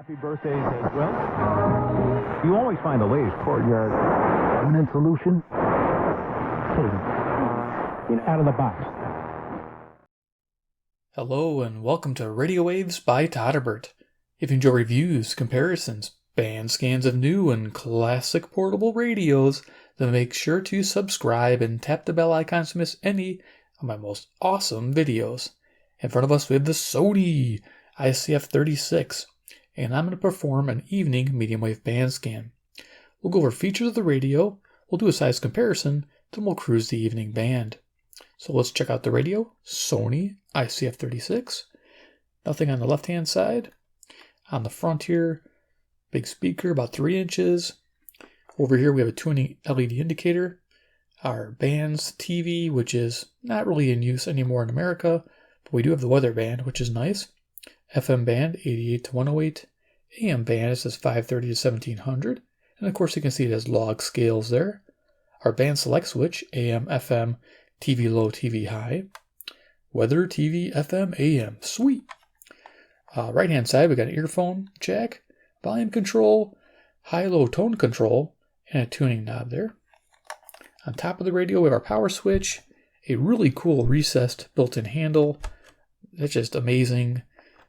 Happy birthdays as well. You always find the latest courtyard permanent solution. Out of the box. Hello and welcome to Radio Waves by Todderbert. If you enjoy reviews, comparisons, band scans of new and classic portable radios, then make sure to subscribe and tap the bell icon to miss any of my most awesome videos. In front of us we have the Sony ICF-36, and I'm going to perform an evening medium wave band scan. We'll go over features of the radio, we'll do a size comparison, then we'll cruise the evening band. So let's check out the radio, Sony ICF-36. Nothing on the left-hand side. On the front here, big speaker, about 3 inches. Over here we have a tuning LED indicator. Our band's TV, which is not really in use anymore in America, but we do have the weather band, which is nice. FM band, 88 to 108. AM band, it says 530 to 1700. And of course you can see it has log scales there. Our band select switch, AM, FM, TV low, TV high. Weather, TV, FM, AM. Sweet. Right hand side, we got an earphone jack, volume control, high-low tone control, and a tuning knob there. On top of the radio, we have our power switch, a really cool recessed built-in handle. That's just amazing.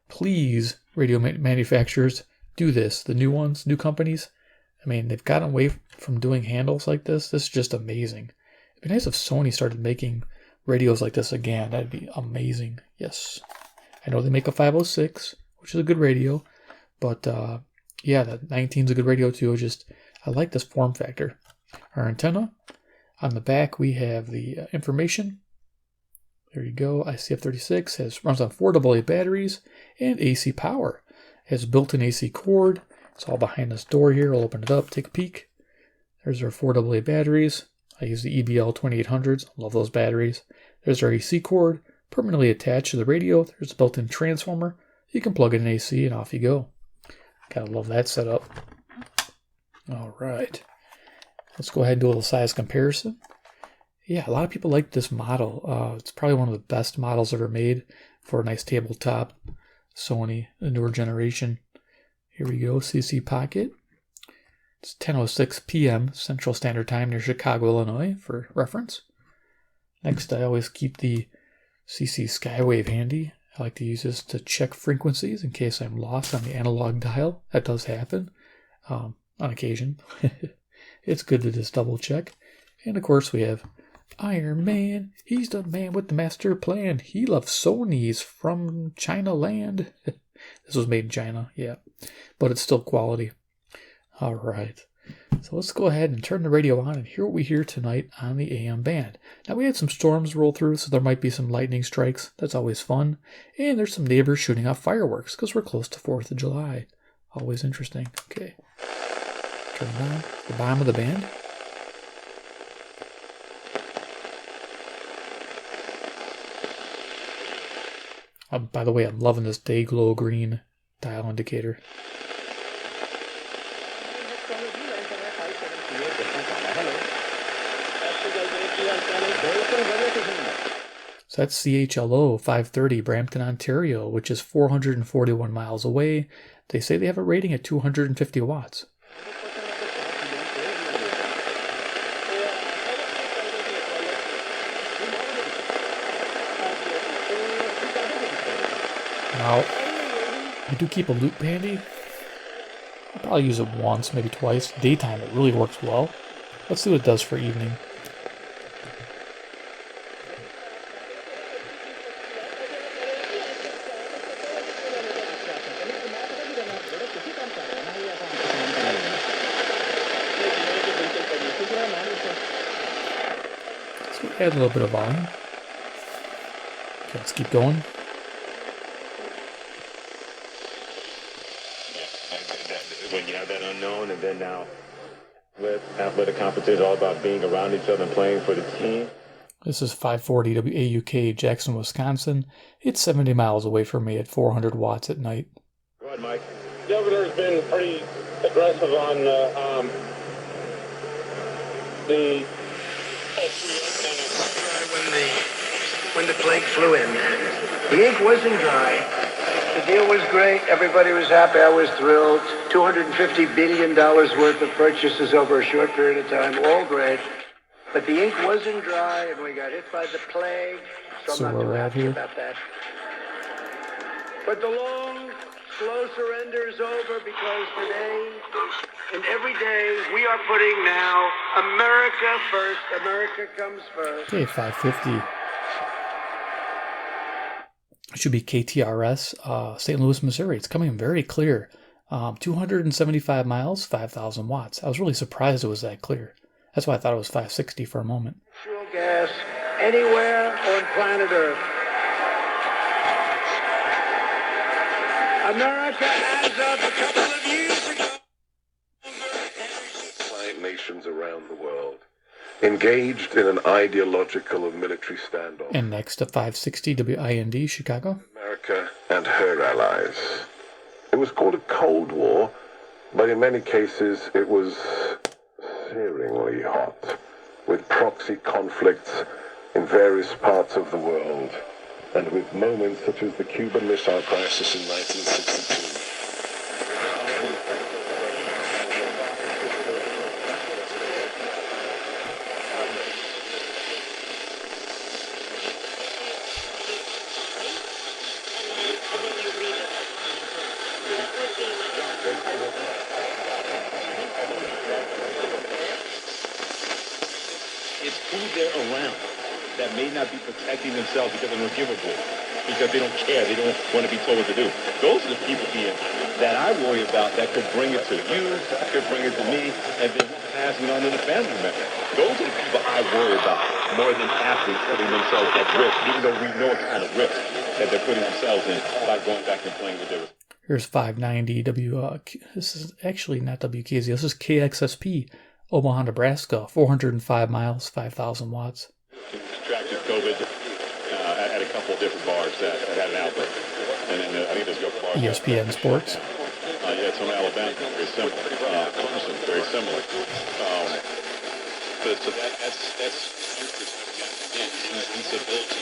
Please, radio manufacturers, do this. The new ones, new companies, I mean, they've gotten away from doing handles like this. This is just amazing. It'd be nice if Sony started making radios like this again. That'd be amazing. Yes. I know they make a 506, which is a good radio, but yeah, the 19 is a good radio too. I like this form factor. Our antenna. On the back, we have the information. There you go. ICF-36 runs on 4 AA batteries and AC power. It has built-in AC cord. It's all behind this door here. I'll open it up, take a peek. There's our 4 AA batteries. I use the EBL 2800s. Love those batteries. There's our AC cord, permanently attached to the radio. There's a built-in transformer. You can plug it in AC and off you go. Gotta love that setup. All right. Let's go ahead and do a little size comparison. Yeah, a lot of people like this model. It's probably one of the best models ever made for a nice tabletop. Sony, the newer generation. Here we go, CC Pocket. It's 10:06 p.m. Central Standard Time near Chicago, Illinois, for reference. Next, I always keep the CC Skywave handy. I like to use this to check frequencies in case I'm lost on the analog dial. That does happen on occasion. It's good to just double check. And of course, we have Iron Man. He's the man with the master plan. He loves Sony's from China land. This was made in China, yeah, but it's still quality. All right, so let's go ahead and turn the radio on and hear what we hear tonight on the AM band. Now, we had some storms roll through, so there might be some lightning strikes. That's always fun. And there's some neighbors shooting off fireworks because we're close to 4th of July. Always interesting. Okay, turn it on. The bottom of the band. By the way, I'm loving this day glow green dial indicator. So that's CHLO 530 Brampton, Ontario, which is 441 miles away. They say they have a rating at 250 watts. Now, I do keep a loop handy. I'll probably use it once, maybe twice. Daytime, it really works well. Let's see what it does for evening. Let's add a little bit of volume. Okay, let's keep going. When you have that unknown, and then now with athletic competition, all about being around each other and playing for the team. This is 540 WAUK, Jackson, Wisconsin. It's 70 miles away from me at 400 watts at night. Go ahead, Mike. The governor's been pretty aggressive on the when the plague flew in. The ink wasn't dry. The deal was great. Everybody was happy. I was thrilled. $250 billion worth of purchases over a short period of time. All great. But the ink wasn't dry, and we got hit by the plague. So I'm not too happy about that. But the long, slow surrender is over because today and every day we are putting now America first. America comes first. Okay, 550. It should be KTRS, St. Louis, Missouri. It's coming in very clear. 275 miles, 5,000 watts. I was really surprised it was that clear. That's why I thought it was 560 for a moment. Natural gas anywhere on planet Earth. America, as of a couple of years ago, client nations around the world engaged in an ideological and military standoff. And next to 560 WIND, Chicago. America and her allies. It was called a Cold War, but in many cases it was searingly hot, with proxy conflicts in various parts of the world, and with moments such as the Cuban Missile Crisis in 1962. It's who they're around that may not be protecting themselves because they don't give a boy, because they don't care, they don't want to be told what to do. Those are the people, Ian, that I worry about that could bring it to you, could bring it to me, and then passing it on to the family member. Those are the people I worry about more than athletes putting themselves at risk, even though we know what kind of risk that they're putting themselves in by going back and playing with their. Here's 590 this is actually not WKZ, this is KXSP, Omaha, Nebraska, 405 miles, 5,000 watts. Contracted COVID at a couple of different bars that had an outbreak. And then I think there's a bar. ESPN Sports. Yeah, it's from Alabama, very similar. Clemson, very similar. So that's instability.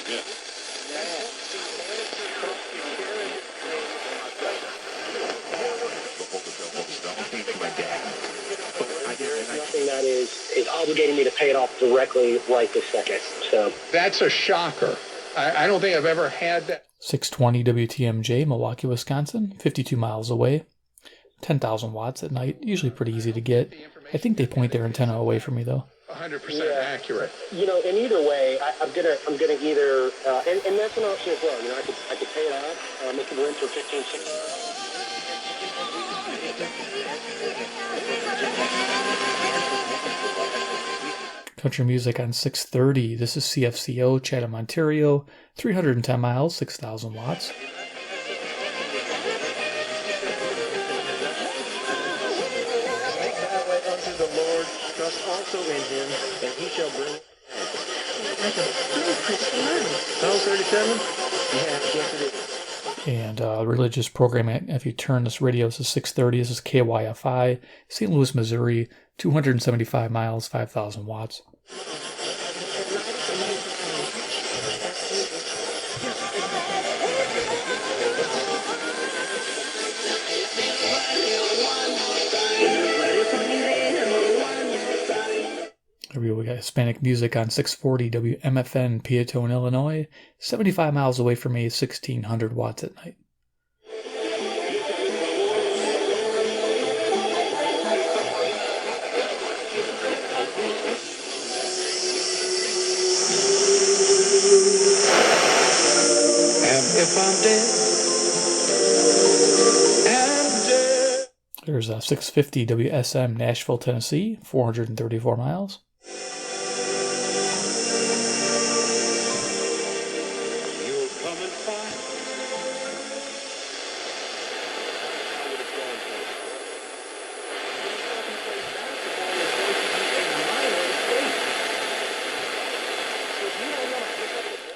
Nothing that is obligating me to pay it off directly right this second. So that's a shocker. I don't think I've ever had that. 620 WTMJ, Milwaukee, Wisconsin, 52 miles away, 10,000 watts at night. Usually pretty easy to get. I think they point their antenna away from me though. 100% accurate. You know, in either way, I'm gonna either and that's an option as well. You know, I could pay it off. It could rent for 15, 16. Country music on 630. This is CFCO, Chatham, Ontario, 310 miles, 6,000 watts. the Lord, trust also in him, and he shall bring. Psalm 37? Yeah, yes it is. And religious programming, if you turn this radio, this is 630. This is KYFI, St. Louis, Missouri, 275 miles, 5,000 watts. We got Hispanic music on 640 WMFN, Peatone, Illinois, 75 miles away from me, 1,600 watts at night. And if I'm dead, There's a 650 WSM, Nashville, Tennessee, 434 miles.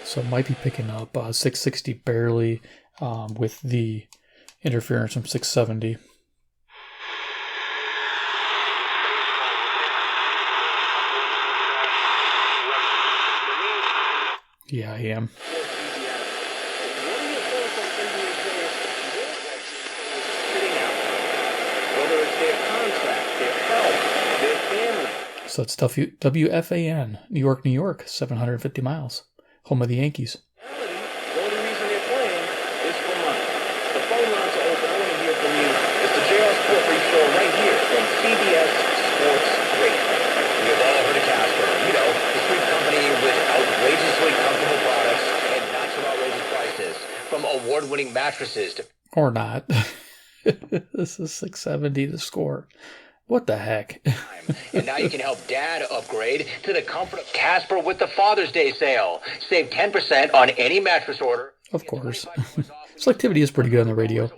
So it might be picking up 660 barely with the interference from 670. Yeah, I am. it's their contract, their health, their family. So it's WFAN, New York, 750 miles, home of the Yankees. The only reason they're playing is for money. The phone lines are open. I want to hear from you. It's the JR Sport Brief Show right here from CBS Sports Radio. We have all heard of Casper. You know, the sweet company with outrageously comfortable products and not so outrageous prices. From award-winning mattresses to... Or not. This is 670 to score. What the heck? And now you can help Dad upgrade to the comfort of Casper with the Father's Day sale. Save 10% on any mattress order. Of course. Selectivity is pretty good on the radio.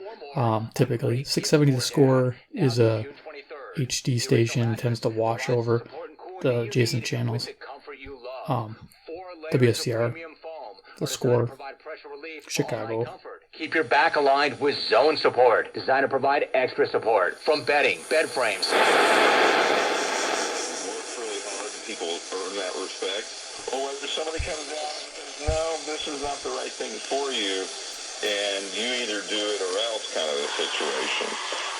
Typically, 670 the score is a HD station, tends to wash over the adjacent channels. WSCR, the score, Chicago. Keep your back aligned with Zone Support, designed to provide extra support from bedding, bed frames. Work really hard and people earn that respect. Or whether somebody comes out and says, no, this is not the right thing for you, and you either do it or else kind of a situation.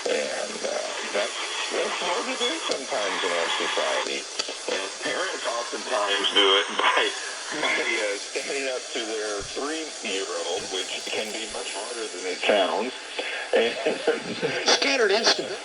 And that's hard to do sometimes in our society. And parents oftentimes do it by standing up to their 3-year-old, which can be much harder than it sounds, and Scattered instability.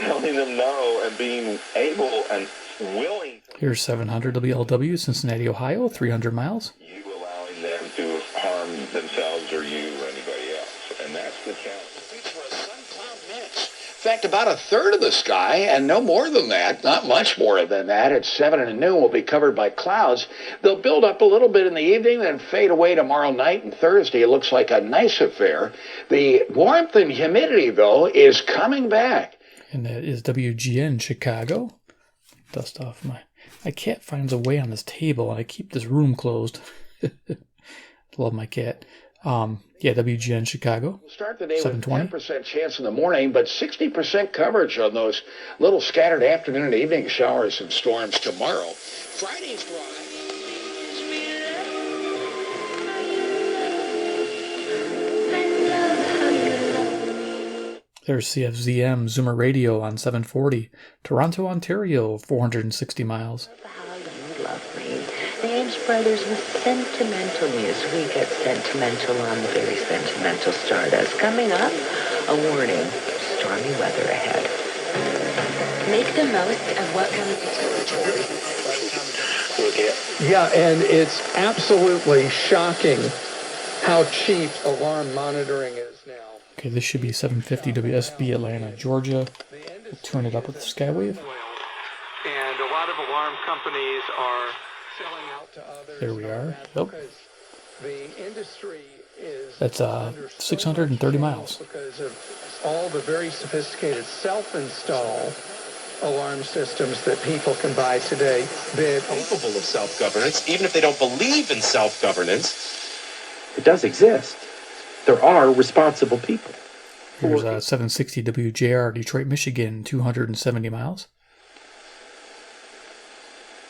telling them no and being able and willing to. Here's 700 WLW, Cincinnati, Ohio, 300 miles. You allowing them to harm themselves or you or anybody else, and that's the challenge. For a sun-cloud mix. In fact, about a third of the sky, and no more than that, not much more than that, at 7 and noon will be covered by clouds. They'll build up a little bit in the evening, then fade away tomorrow night and Thursday. It looks like a nice affair. The warmth and humidity, though, is coming back. And that is WGN Chicago. Dust off my cat finds a way on this table, and I keep this room closed. Love my cat. Yeah, WGN Chicago. We'll start the day with 720. 10% chance in the morning, but 60% coverage on those little scattered afternoon and evening showers and storms tomorrow. Friday's dry. There's CFZM Zoomer Radio on 740. Toronto, Ontario, 460 miles. The Ames Brothers with sentimental news. We get sentimental on the very sentimental Stardust. Coming up, a warning, stormy weather ahead. Make the most of what comes to territory. Yeah, and it's absolutely shocking how cheap alarm monitoring is now. Okay, this should be 750 WSB Atlanta, Georgia. We'll turn it up with the Skywave. And a lot of alarm companies are selling out to others. There we are. Yep. The industry is That's 630 miles. because of all the very sophisticated self-install alarm systems that people can buy today that Capable of self-governance, even if they don't believe in self-governance, it does exist. There are responsible people. Here's 760 WJR, Detroit, Michigan, 270 miles.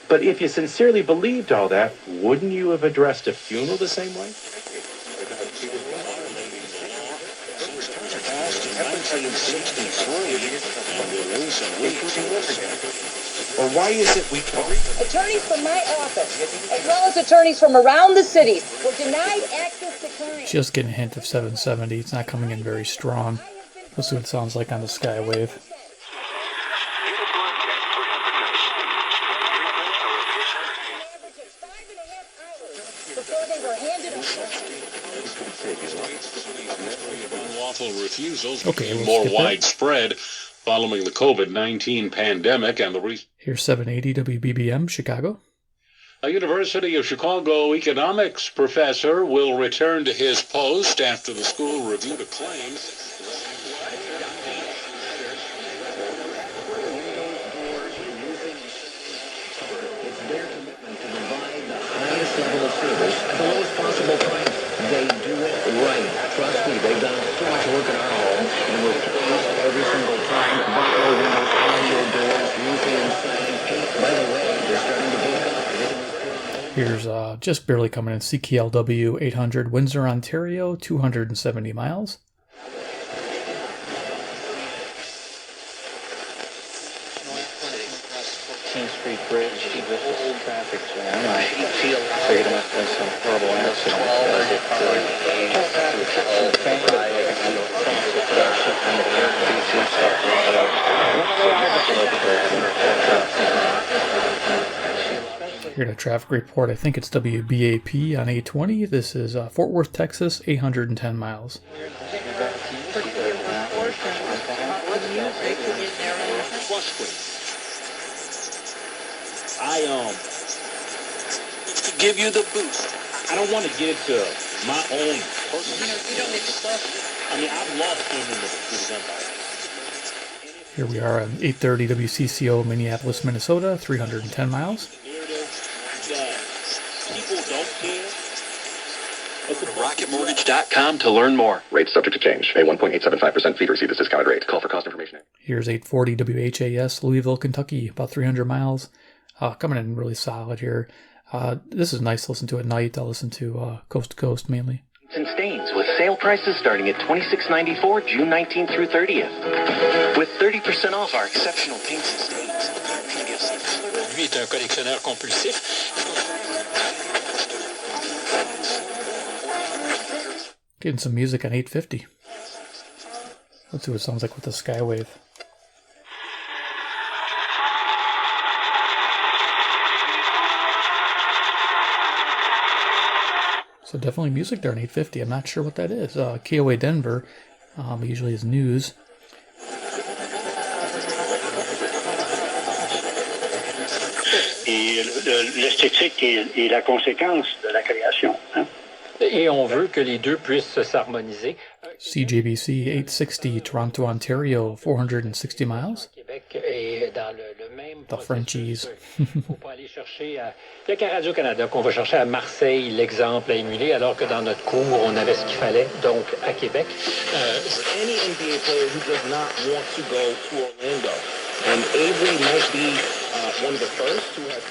But if you sincerely believed all that, wouldn't you have addressed a funeral the same way? Or why is it we... Attorneys from my office, as well as attorneys from around the city, were denied access to clients. Just getting a hint of 770. It's not coming in very strong. Let's see what it sounds like on the Skywave. Unlawful refusals Okay, became we'll more skip that. widespread following the COVID-19 pandemic and the recent... Here's 780 WBBM, Chicago. A University of Chicago economics professor will return to his post after the school reviewed a claim. Highest level of service at the lowest possible price. They do it right. Trust me, they've done so much work in our home, and we're pleased every single time. Buckle windows, audio doors, roofing, siding, paint. By the way, they're starting to book up. Here's just barely coming in CKLW 800, Windsor, Ontario, 270 miles. 14th Street Bridge with this traffic jam. I figured it must have been some horrible accident. Here at a traffic report, I think it's WBAP on 820. This is Fort Worth, Texas, 810 miles. I to give you the boost. I don't want to get into my own personal. I mean, I've lost things in the empire. Here we are on 830 WCCO, Minneapolis, Minnesota, 310 miles. People don't care. RocketMortgage.com to learn more. Rates subject to change. Pay 1.875% fee to receive this discounted rate. Call for cost information. Here's 840 WHAS, Louisville, Kentucky, about 300 miles. Coming in really solid here. This is nice to listen to at night. I'll listen to coast to coast mainly. And stains with sale prices starting at $26.94 June 19th through 30th. With 30% off our exceptional paints and stains. Lui est un collectionneur compulsif. Getting some music on 850. Let's see what it sounds like with the Skywave. So definitely music there on 850. I'm not sure what that is. KOA Denver usually is news. Et l'esthétique est la conséquence de la création. Hein? Et on veut que les deux puissent s'harmoniser. CJBC 860, Toronto, Ontario, 460 miles. The Frenchies. Faut pas aller chercher à... Il y a qu'à Radio-Canada qu'on va chercher à Marseille l'exemple à émuler, alors que dans notre cours, on avait ce qu'il fallait, donc à Québec. Any NBA player who does not want to go to Orlando. And Avery might be one of the first to have...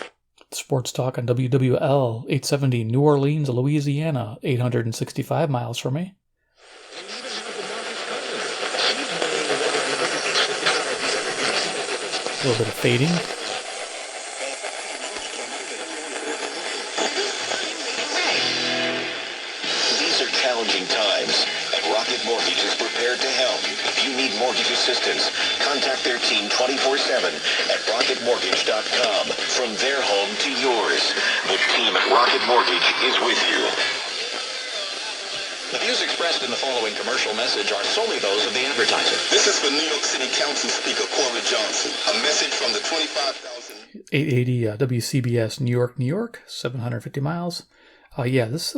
Sports Talk on WWL 870, New Orleans, Louisiana, 865 miles from me. A little bit of fading. These are challenging times, and Rocket Mortgage is prepared to help. If you need mortgage assistance, contact their team 24/7 at rocketmortgage.com. From their home to yours, the team at Rocket Mortgage is with you. The views expressed in the following commercial message are solely those of the advertiser. This is for New York City Council Speaker Corey Johnson. A message from the 25,000... 880 WCBS, New York, New York, 750 miles. Yeah, this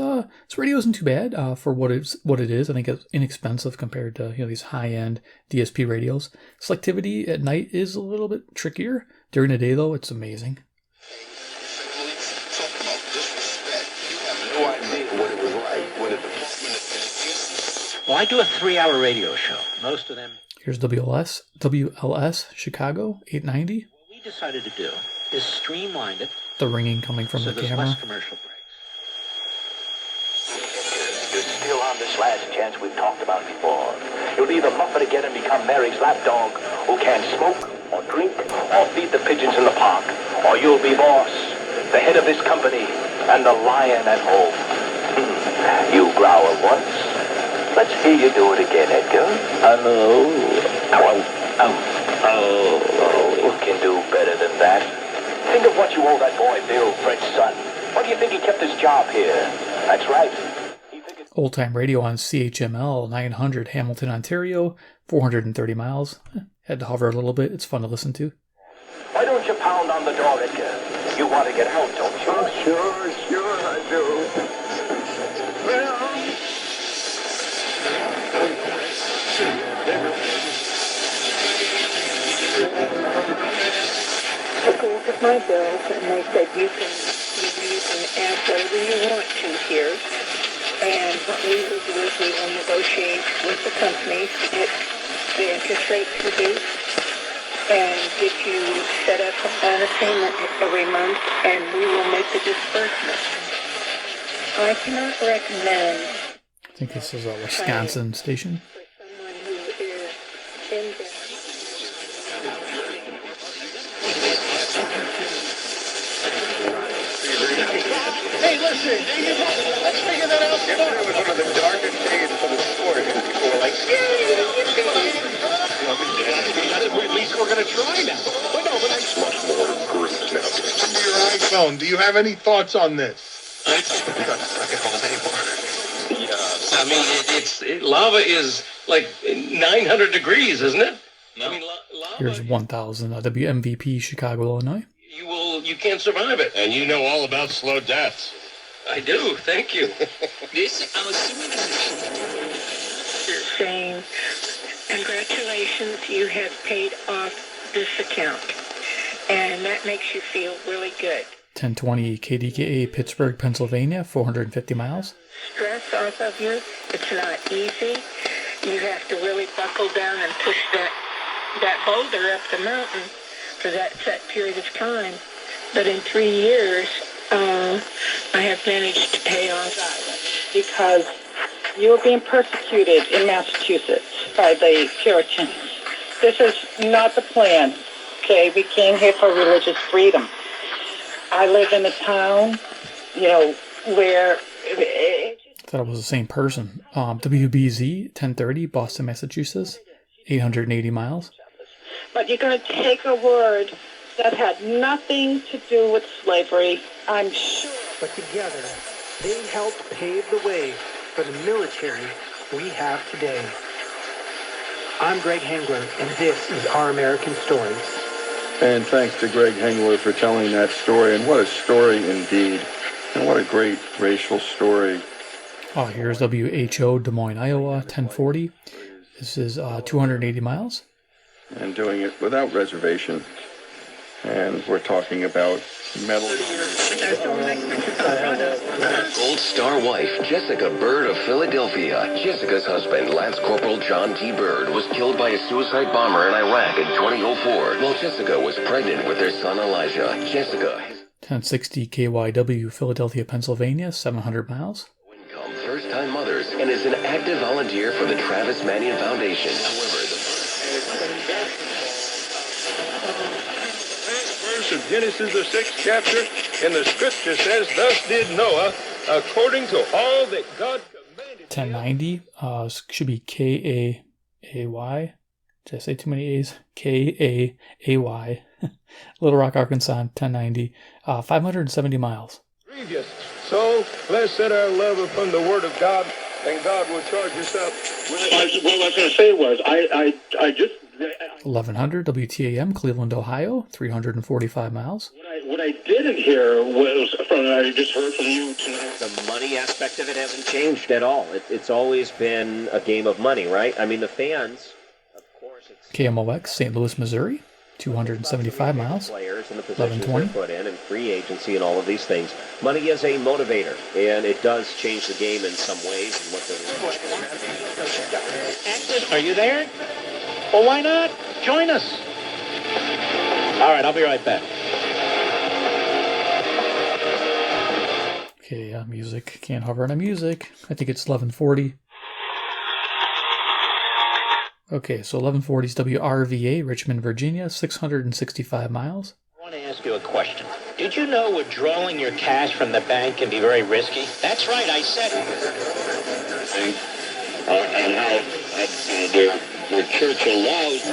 radio isn't too bad for what it is. I think it's inexpensive compared to these high-end DSP radios. Selectivity at night is a little bit trickier. During the day, though, it's amazing. Well, I do a 3-hour radio show. Most of them... Here's WLS, Chicago, 890. What we decided to do is streamline it. The ringing coming from the camera. Less commercial breaks. You're still on this last chance we've talked about before. You'll either muff it again and become Mary's lapdog, who can't smoke or drink or feed the pigeons in the park, or you'll be boss, the head of this company, and the lion at home. You growl once. Let's hear you do it again, Edgar. You can do better than that. Think of what you owe that boy, Bill, Fred's son. Why do you think he kept his job here? That's right. Old time radio on CHML 900, Hamilton, Ontario, 430 miles. Had to hover a little bit. It's fun to listen to. Why don't you pound on the door, Edgar? You want to get out, don't you? Oh, sure, I do. Took a look at my bills, and they said you can add whatever you want to here. And what we will do is we will negotiate with the company to get the interest rates reduced and get you set up on a payment every month, and we will make the disbursement. I cannot recommend... I think this is a Wisconsin station. ...someone who is in debt. shade. Let's figure that out. Yesterday was one of the darker shades for the sport. And people were like, at least we're going to try now. But no, but it's much more girth now. To your iPhone, do you have any thoughts on this? I don't get home anymore. Yeah. I mean, lava is like 900 degrees, isn't it? I mean, Here's 1000 WMVP, Chicago, Illinois. You can't survive it. And you know all about slow deaths. I do, thank you. This, I'm assuming You're saying, congratulations, you have paid off this account. And that makes you feel really good. 1020 KDKA, Pittsburgh, Pennsylvania, 450 miles. Stress off of you, it's not easy. You have to really buckle down and push that boulder up the mountain for that set period of time. But in 3 years, I have managed to pay off. Because you were being persecuted in Massachusetts by the Puritans. This is not the plan, okay? We came here for religious freedom. I live in a town, where... I thought it was the same person. WBZ, 1030, Boston, Massachusetts, 880 miles. But you're going to take a word that had nothing to do with slavery, I'm sure. But together, they helped pave the way for the military we have today. I'm Greg Hengler, and this is Our American Stories. And thanks to Greg Hengler for telling that story, and what a story indeed. And what a great racial story. Here's WHO, Des Moines, Iowa, 1040. This is 280 miles. And doing it without reservation. And we're talking about metal. Gold Star wife, Jessica Bird of Philadelphia. Jessica's husband, Lance Corporal John T. Bird, was killed by a suicide bomber in Iraq in 2004, while Jessica was pregnant with their son Elijah. Jessica... 1060 KYW, Philadelphia, Pennsylvania, 700 miles. First-time mothers, and is an active volunteer for the Travis Manion Foundation. However, verse of Genesis, the 6th chapter, and the scripture says, "Thus did Noah, according to all that God commanded." 1090 should be K-A-A-Y. Did I say too many A's? K-A-A-Y. Little Rock, Arkansas, 1090. 570 miles. Previous. So let's set our love upon the word of God, and God will charge us up. What I was going to say was, I just... 1100 WTAM, Cleveland, Ohio, 345 miles. What I didn't hear was, I just heard from you tonight. The money aspect of it hasn't changed at all. It's always been a game of money, right? I mean, the fans, of course... KMOX, St. Louis, Missouri, 275 miles. Players and the positions they're put in, and free agency and all of these things. Money is a motivator, and it does change the game in some ways. And what Are you there? Well, why not? Join us. All right, I'll be right back. Okay, music. Can't hover on a music. I think it's 1140. Okay, so 1140 is WRVA, Richmond, Virginia, 665 miles. I want to ask you a question. Did you know withdrawing your cash from the bank can be very risky? That's right, I said it. And how the church allows...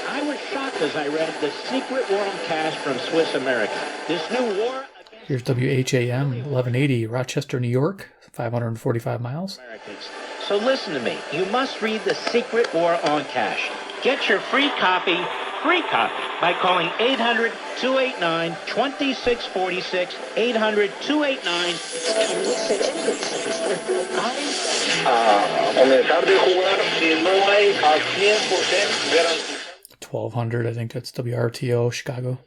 I was shocked as I read The Secret War on Cash from Swiss America. This new war... Here's WHAM, 1180, Rochester, New York, 545 miles. So listen to me. You must read The Secret War on Cash. Get your free copy by calling 800-289-2646, 800-289-2646. 1200, I think that's WRTO, Chicago.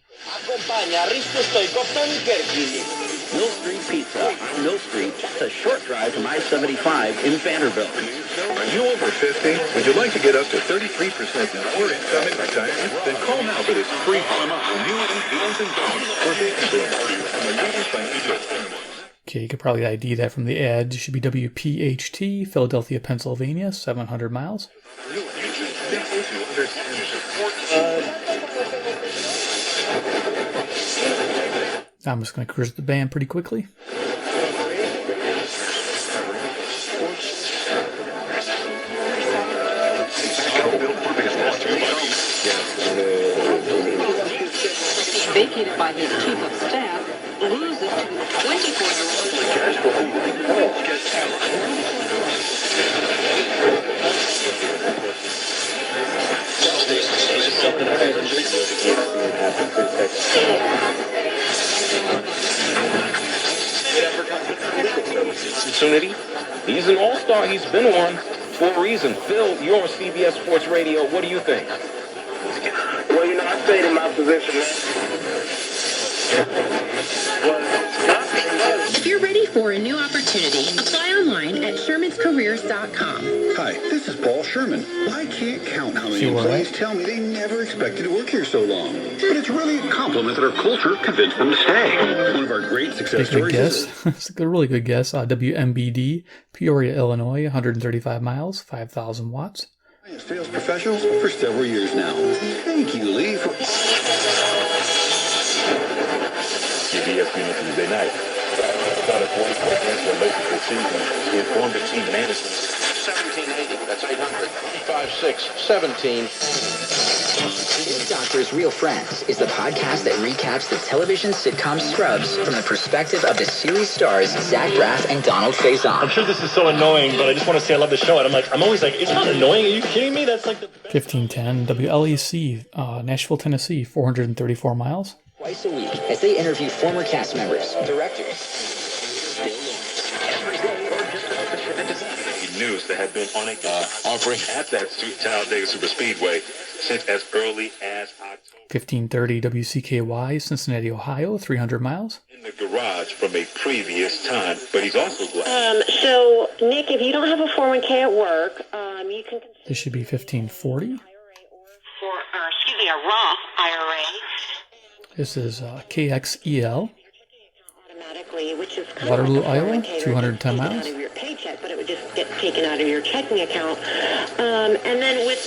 Mill Street Pizza on Mill Street, just a short drive from I-75 in Vanderbilt. Are you over 50? Would you like to get up to 33% more income in retirement? Then call now for this free annuity deals and bonuses for baby boomers. Okay, you could probably ID that from the ad. It should be WPHT, Philadelphia, Pennsylvania, 700 miles. I'm just going to cruise the band pretty quickly. vacated by his chief of staff, loses to Opportunity. He's an all-star. He's been on for a reason. Phil, you're on CBS Sports Radio. What do you think? Well, you know, I stayed in my position. If you're ready for a new opportunity, apply online at shermanscareers.com. Hi, this is Paul Sherman. I can't count how many employees tell me they never expected to work here so long. But it's really a compliment that our culture convinced them to stay. One of our great success Good stories guess. It's a really good guess. WMBD, Peoria, Illinois, 135 miles, 5,000 watts. Sales professionals for several years now. Thank you, Lee. CBS Unit Tuesday night. Started 44 games for late this season. He informed the team management. 1780. That's 800. 5-6-17. It's Doctor's Real Friends is the podcast that recaps the television sitcom Scrubs from the perspective of the series stars Zach Braff and Donald Faison. I'm sure this is so annoying, but I just want to say I love the show, and I'm always like, it's not annoying. Are you kidding me? That's like the 1510 WLEC, Nashville, Tennessee, 434 miles. Twice a week as they interview former cast members, directors. News that had been on a offering at that Talladega Super Speedway since as early as October. 1530 WCKY, Cincinnati, Ohio, 300 miles. In the garage from a previous time, but he's also glad. So, Nick, if you don't have a 401k at work, you can... This should be 1540. Excuse me, a Roth IRA. This is KXEL. Which is Waterloo, Iowa, 210 miles. out of your paycheck, but it would just get taken out of your checking account. And then with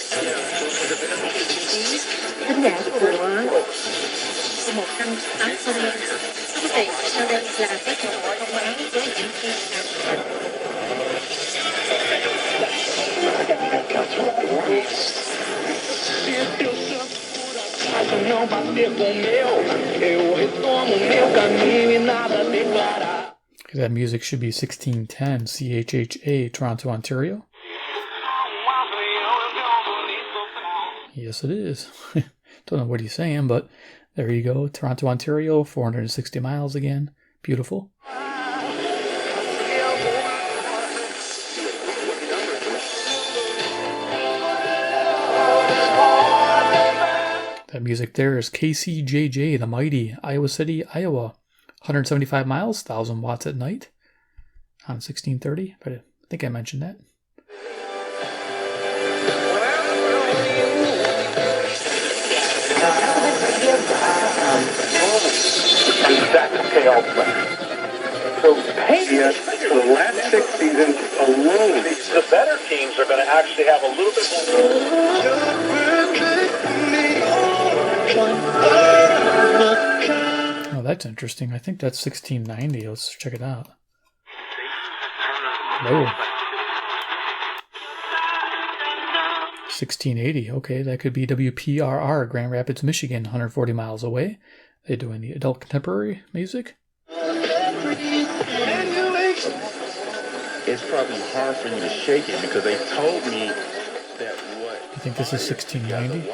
that music should be 1610 CHHA, Toronto, Ontario. Yes, it is. Don't know what he's saying, but there you go. Toronto, Ontario, 460 miles again. Beautiful. That music there is KCJJ, the mighty, Iowa City, Iowa. 175 miles, 1,000 watts at night on 1630. But I think I mentioned that. So, the last 6 seasons alone, the better teams are going to actually have a little bit Oh, that's interesting. I think that's 1690. Let's check it out. Whoa. 1680. Okay, that could be WPRR, Grand Rapids, Michigan, 140 miles away. They're doing the adult contemporary music. It's probably hard for you to shake it because they told me that what... I think this is 1690.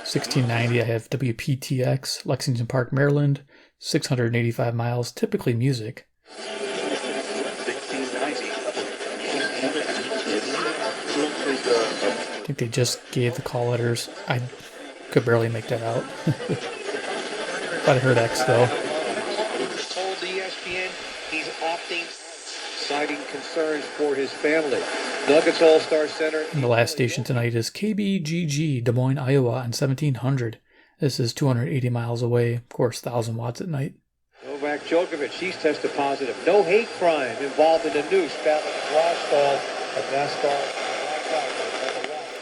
1690, I have WPTX, Lexington Park, Maryland, 685 miles, typically music. I think they just gave the call letters. I could barely make that out. Thought I heard X, though. Told the ESPN he's opting, citing concerns for his family. Nuggets All-Star Center. And the last station tonight is KBGG, Des Moines, Iowa, on 1700. This is 280 miles away. Of course, 1,000 watts at night. Novak Djokovic, he's tested positive. No hate crime involved in the noose battling a glass stall at NASCAR.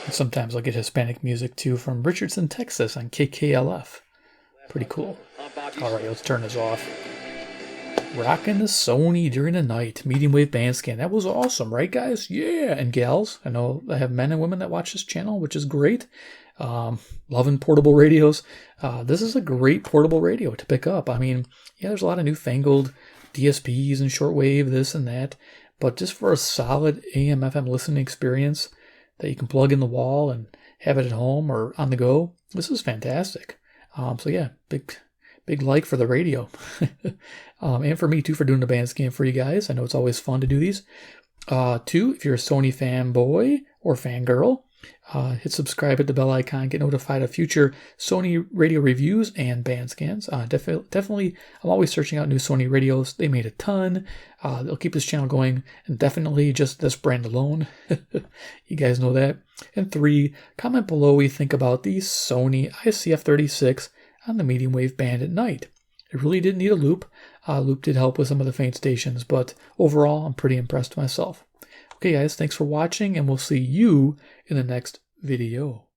And sometimes I'll get Hispanic music, too, from Richardson, Texas, on KKLF. Pretty cool. All right, let's turn this off. Rocking the Sony during the night, medium wave band scan. That was awesome, right, guys? Yeah, and gals. I know I have men and women that watch this channel, which is great. Loving portable radios. This is a great portable radio to pick up. I mean, yeah, there's a lot of newfangled DSPs and shortwave, this and that. But just for a solid AM/FM listening experience that you can plug in the wall and have it at home or on the go, this is fantastic. So yeah, big like for the radio. And for me too, for doing the band scan for you guys. I know it's always fun to do these. 2, if you're a Sony fanboy or fangirl, hit subscribe, hit the bell icon, get notified of future Sony radio reviews and band scans. Definitely, I'm always searching out new Sony radios. They made a ton. They'll keep this channel going, and definitely just this brand alone. You guys know that. And 3, comment below what you think about the Sony ICF-36 on the medium wave band at night. It really didn't need a loop. Loop did help with some of the faint stations, but overall, I'm pretty impressed myself. Okay, guys, thanks for watching, and we'll see you in the next video.